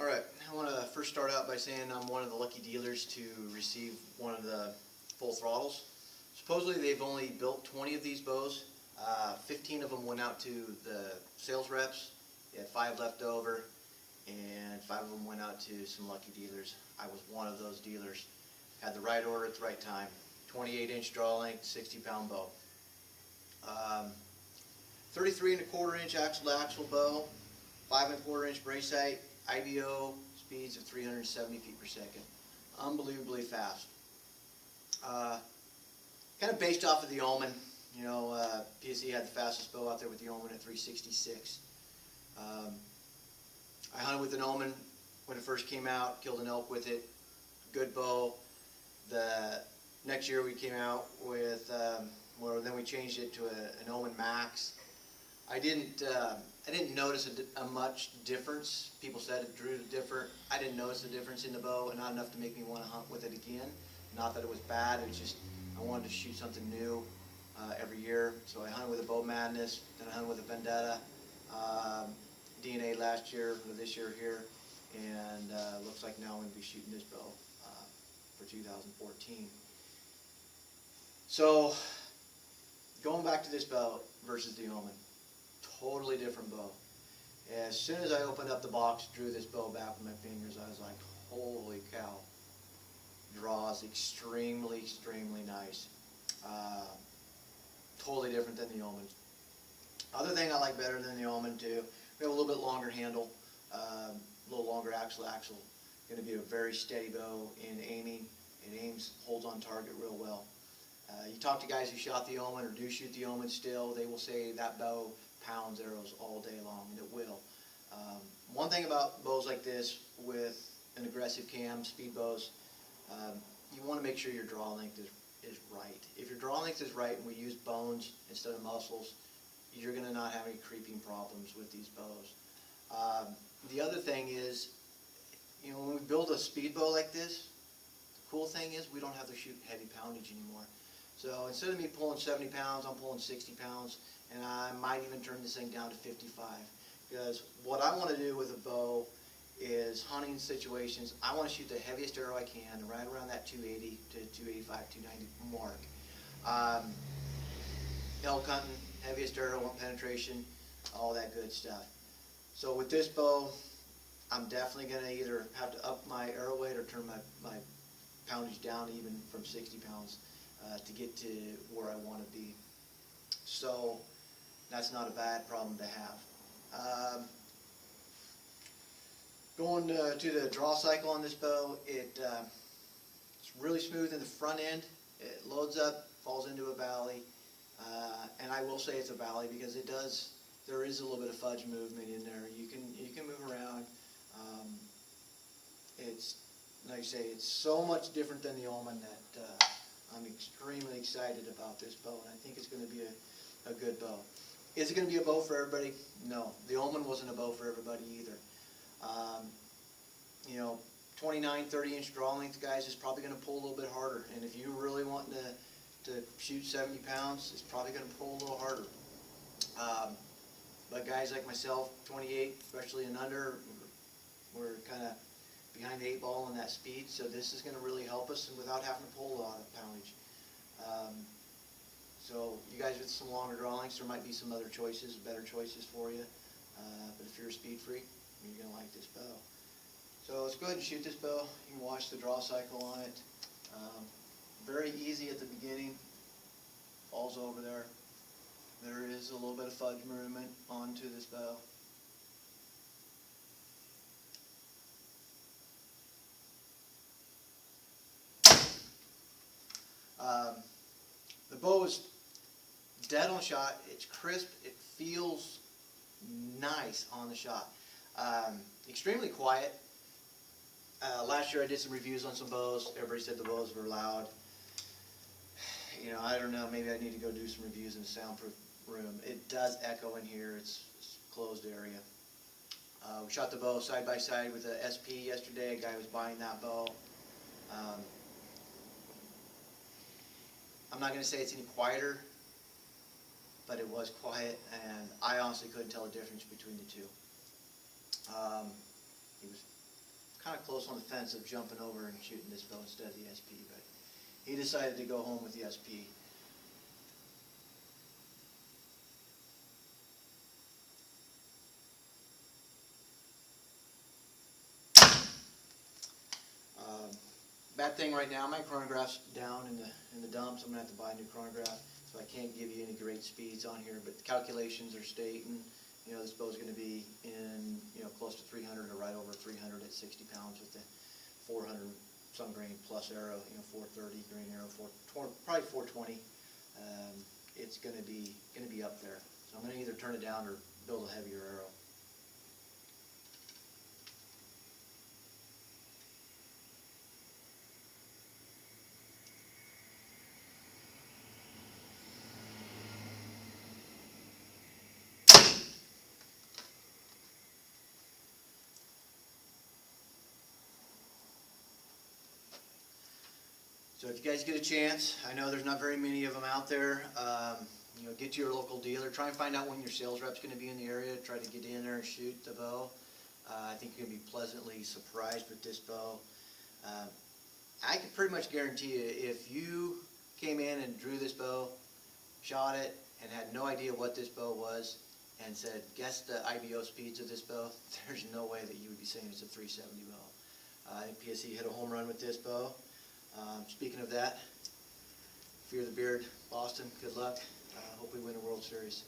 Alright, I want to first start out by saying I'm one of the lucky dealers to receive one of the full throttles. Supposedly they've only built 20 of these bows. 15 of them went out to the sales reps. They had 5 left over, and 5 of them went out to some lucky dealers. I was one of those dealers. Had the right order at the right time. 28-inch draw length, 60-pound bow. 33 1/4 inch axle to axle bow, 5 1/4 inch brace height, IBO speeds of 370 feet per second. Unbelievably fast. Kind of based off of the Omen. You know, PSE had the fastest bow out there with the Omen at 366. I hunted with an Omen when it first came out, killed an elk with it. Good bow. The next year we came out with, well, then we changed it to an Omen Max. I didn't notice a much difference. People said it drew different. I didn't notice the difference in the bow, and not enough to make me want to hunt with it again. Not that it was bad, it was just I wanted to shoot something new every year. So I hunted with a Bow Madness, then I hunted with a Vendetta, DNA last year, or this year here, and looks like now I'm going to be shooting this bow for 2014. So going back to this bow versus the Omen. Totally different bow. As soon as I opened up the box, drew this bow back with my fingers, I was like, holy cow. Draws extremely, extremely nice. Totally different than the Omen. Other thing I like better than the Omen too, we have a little bit longer handle, a little longer axle to axle. Going to be a very steady bow in aiming. It holds on target real well. You talk to guys who shot the Omen or do shoot the Omen still, they will say that bow pounds arrows all day long, and it will. One thing about bows like this with an aggressive cam, speed bows, you want to make sure your draw length is right. If your draw length is right and we use bones instead of muscles, you're going to not have any creeping problems with these bows. The other thing is, you know, when we build a speed bow like this, the cool thing is we don't have to shoot heavy poundage anymore. So instead of me pulling 70 pounds, I'm pulling 60 pounds, and I might even turn this thing down to 55. Because what I want to do with a bow is hunting situations, I want to shoot the heaviest arrow I can, right around that 280 to 285, 290 mark. Elk hunting, heaviest arrow, want penetration, all that good stuff. So with this bow, I'm definitely going to either have to up my arrow weight or turn my poundage down even from 60 pounds to get to where I want to be. So that's not a bad problem to have. Going to the draw cycle on this bow, it's really smooth in the front end. It loads up, falls into a valley, and I will say it's a valley because there is a little bit of fudge movement in there. You can move around. It's like I say, it's so much different than the Omen that I'm extremely excited about this bow, and I think it's going to be a good bow. Is it going to be a bow for everybody? No. The Omen wasn't a bow for everybody either. You know, 29, 30-inch draw length guys is probably going to pull a little bit harder, and if you really want to shoot 70 pounds, it's probably going to pull a little harder. But guys like myself, 28, especially and under, we're kind of behind the 8 ball on that speed, so this is going to really help us and without having to pull a lot of poundage. So you guys with some longer draw lengths, there might be some other choices, better choices for you. But if you're a speed freak, you're going to like this bow. So let's go ahead and shoot this bow. You can watch the draw cycle on it. Very easy at the beginning. Falls over there. There is a little bit of fudge movement onto this bow. The bow is dead on shot. It's crisp. It feels nice on the shot. Extremely quiet. Last year I did some reviews on some bows. Everybody said the bows were loud. You know, I don't know. Maybe I need to go do some reviews in a soundproof room. It does echo in here. It's a closed area. We shot the bow side by side with the SP yesterday. A guy was buying that bow. I'm not going to say it's any quieter, but it was quiet, and I honestly couldn't tell the difference between the two. He was kind of close on the fence of jumping over and shooting this bow instead of the SP, but he decided to go home with the SP. Bad thing right now, my chronograph's down in the dumps. I'm gonna have to buy a new chronograph, so I can't give you any great speeds on here. But the calculations are stating, you know, this bow's gonna be in, you know, close to 300 or right over 300 at 60 pounds with the 400 some grain plus arrow. You know, 430 grain arrow, probably 420. It's gonna be up there. So I'm gonna either turn it down or build a heavier arrow. So if you guys get a chance, I know there's not very many of them out there, you know, get to your local dealer, try and find out when your sales rep's going to be in the area, try to get in there and shoot the bow. I think you're going to be pleasantly surprised with this bow. I can pretty much guarantee you, if you came in and drew this bow, shot it, and had no idea what this bow was, and said, guess the IBO speeds of this bow, there's no way that you would be saying it's a 370 bow. I think PSE hit a home run with this bow. Speaking of that, Fear the Beard, Boston, good luck. Hope we win a World Series.